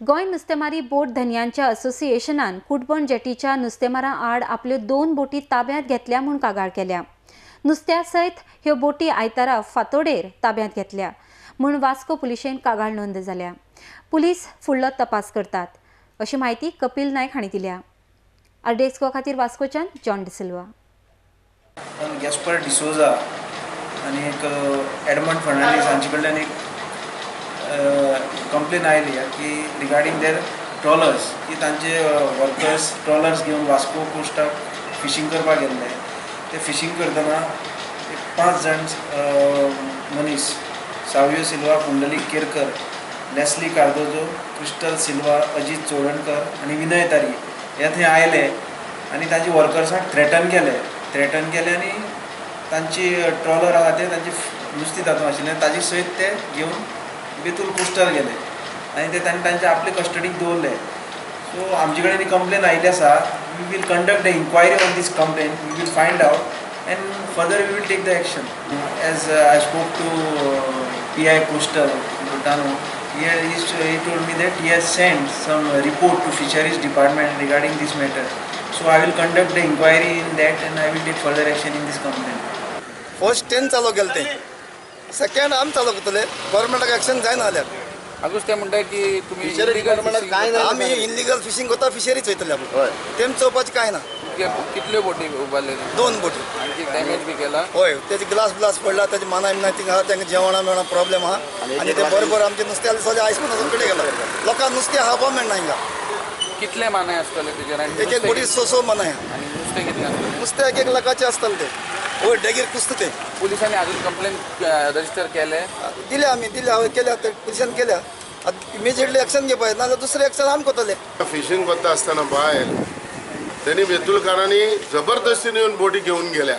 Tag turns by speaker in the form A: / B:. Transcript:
A: गोंय नुस्तेमारी बोट धन्यांच्या असोसिएशनान कुडबण जेटीच्या नुस्तेमारां आड आपल्यो 2 बोटी ताब्यांत घेतल्या म्हूण कागाळ केल्या। नुस्त्या सयत ह्यो बोटी आयतारा फातोडेर ताब्यांत घेतल्या म्हूण वास्को पुलिशेन कागाळ नोंद जाल्या। पुलीस फुडलो तपास करतात अशी माहिती कपिल नायक हांणी दिल्या। आरडीएक्स खातीर वास्कोच्यान जॉन डिसिल्वा।
B: गॅस्पर डिसोजा आणि एक एडमंड फर्नांडीस हांचे कडल्यान एक कंप्लेन आयली की रिगार्डिंग देर ट्रॉलर्स की तांचे वर्कर्स ट्रॉलर्स घेवन वास्को कोस्टाक फिशींग करपाक गेल्ले। ते फिशींग करतना 5 जाण मनीस सावियो सिल्वा, पुंडलीक केरकर, लेस्ली कार्दोजो, क्रिस्टल सिल्वा, अजीत चोडणकर आणि विनय तारी हे थंय आयले आणि तांची वर्कर्सांक थ्रेटन केले आणि तांची ट्रॉलर आहा ते तांची नुस्तें तातूंत आशिल्लें ताजे सयत ते घेवन बेतूल कोस्टार गेले आणि ते तांणी तांचे आपले कस्टडीक दवरले। सो आमचे कडेन कंप्लेन आयिल्ली आसा। We will conduct the inquiry on this complain, we will find out and further we will take the action. As I spoke to PI coastal Butano, he told me that he has sent some report to Fisheries Department regarding this matter. So I will conduct the inquiry in that and I will take further action in this complaint.
C: First 10 चालू केले ते, second आम चालू करतले, गव्हर्नमेंटाक action जायना जाल्यार।
D: आगूच ते म्हणटात की तुमी
C: आमी इल्लीगल फिशींग करता, फिशरीच वयतले आपूण तेम चोवपाचें कांय ना।
D: कितल्यो बोटी उबारले?
C: 2 बोटी।
D: आणखी डॅमेज बी केला?
C: होय, तेजे ग्लास पडला, तेजे माना थिंग आहा, तांकां जेवणा प्रॉब्लेम आहा आणि ते बरोबर आमचे नुस्तें सगळे आयस म्हणून कडेन गेला। लोकांक नुस्तें खावपा मेळना हिंगा।
D: कितले मानाय आसतले तेजेर?
C: एक एक बोटी 6 मानाय आहा।
D: आणि नुस्तें कितलें आसतलें?
C: नुस्तें 1 लाखाचें आसतलें ते। होय, डेगेर कुसता ते।
D: पुलिसांनी अजून कंप्लेन रजिस्टर केले?
C: दिले आमी, दिल्या केल्या, पुलिसांनी केल्या। इमिजिएटली एक्शन घेवपाक नाजाल्यार दुसरें एक्शन आमी करतले।
E: फिशिंग करता आसतना भायर त्यांनी बेतुलकारांनी जबरदस्तीने येऊन बोटी घेऊन गेल्या।